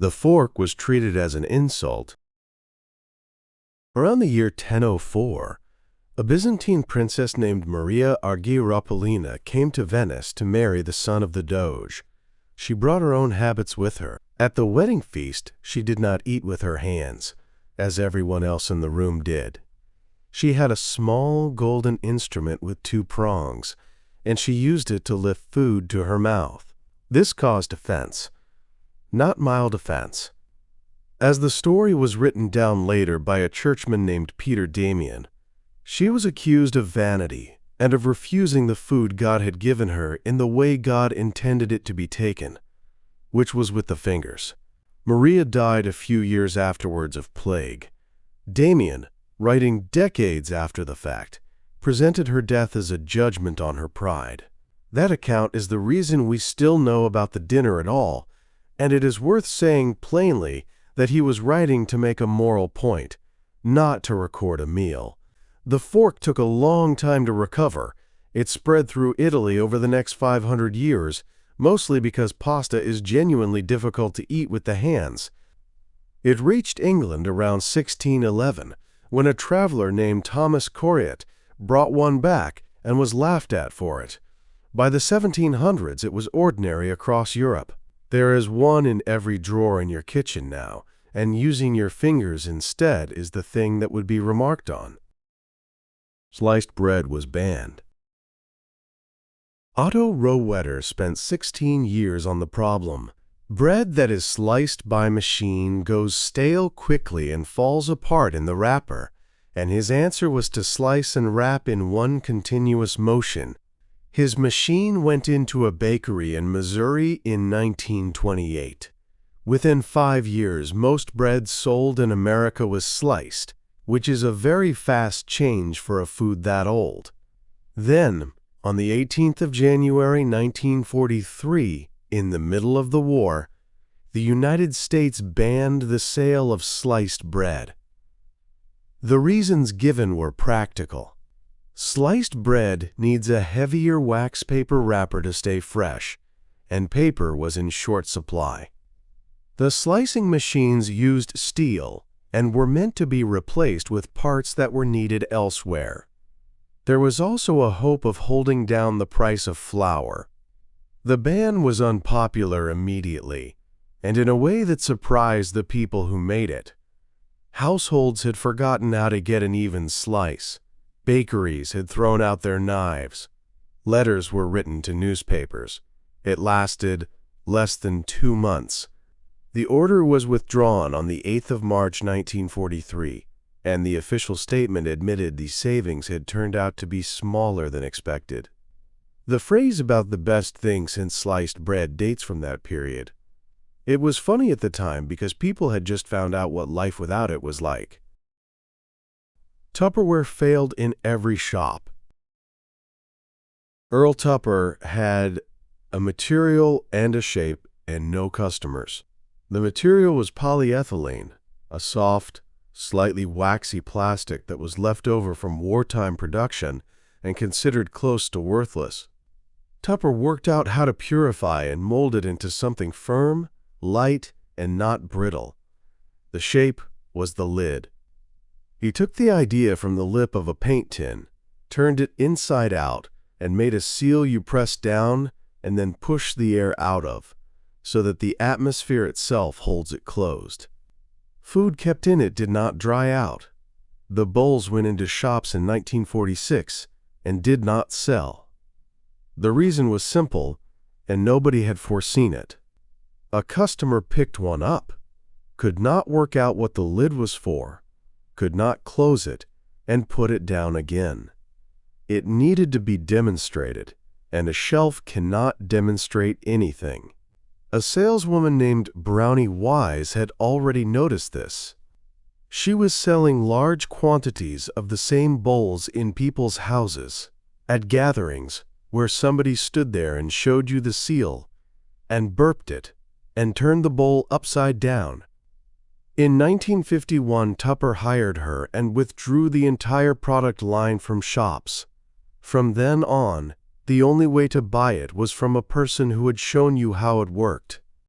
The fork was treated as an insult. Around the year 1004, a Byzantine princess named Maria Argyropolina came to Venice to marry the son of the Doge. She brought her own habits with her. At the wedding feast, she did not eat with her hands, as everyone else in the room did. She had a small golden instrument with 2 prongs, and she used it to lift food to her mouth. This caused offense, not mild offense. As the story was written down later by a churchman named Peter Damian, she was accused of vanity and of refusing the food God had given her in the way God intended it to be taken, which was with the fingers. Maria died a few years afterwards of plague. Damian, writing decades after the fact, presented her death as a judgment on her pride. That account is the reason we still know about the dinner at all, and it is worth saying plainly that he was writing to make a moral point, not to record a meal. The fork took a long time to recover. It spread through Italy over the next 500 years, mostly because pasta is genuinely difficult to eat with the hands. It reached England around 1611, when a traveler named Thomas Coriat brought one back and was laughed at for it. By the 1700s, it was ordinary across Europe. There is one in every drawer in your kitchen now, and using your fingers instead is the thing that would be remarked on. Sliced bread was banned. Otto Rohwedder spent 16 years on the problem. Bread that is sliced by machine goes stale quickly and falls apart in the wrapper, and his answer was to slice and wrap in one continuous motion. His machine went into a bakery in Missouri in 1928. Within 5 years, most bread sold in America was sliced, which is a very fast change for a food that old. Then, on the 18th of January 1943, in the middle of the war, the United States banned the sale of sliced bread. The reasons given were practical. Sliced bread needs a heavier wax paper wrapper to stay fresh, and paper was in short supply. The slicing machines used steel and were meant to be replaced with parts that were needed elsewhere. There was also a hope of holding down the price of flour. The ban was unpopular immediately, and in a way that surprised the people who made it. Households had forgotten how to get an even slice. Bakeries had thrown out their knives. Letters were written to newspapers. It lasted less than 2 months. The order was withdrawn on the 8th of March 1943, and the official statement admitted the savings had turned out to be smaller than expected. The phrase about the best thing since sliced bread dates from that period. It was funny at the time because people had just found out what life without it was like. Tupperware failed in every shop. Earl Tupper had a material and a shape and no customers. The material was polyethylene, a soft, slightly waxy plastic that was left over from wartime production and considered close to worthless. Tupper worked out how to purify and mold it into something firm, light, and not brittle. The shape was the lid. He took the idea from the lip of a paint tin, turned it inside out, and made a seal you press down and then push the air out of, so that the atmosphere itself holds it closed. Food kept in it did not dry out. The bowls went into shops in 1946 and did not sell. The reason was simple, and nobody had foreseen it. A customer picked one up, could not work out what the lid was for, could not close it, and put it down again. It needed to be demonstrated, and a shelf cannot demonstrate anything. A saleswoman named Brownie Wise had already noticed this. She was selling large quantities of the same bowls in people's houses, at gatherings where somebody stood there and showed you the seal, and burped it, and turned the bowl upside down. In 1951, Tupper hired her and withdrew the entire product line from shops. From then on, the only way to buy it was from a person who had shown you how it worked.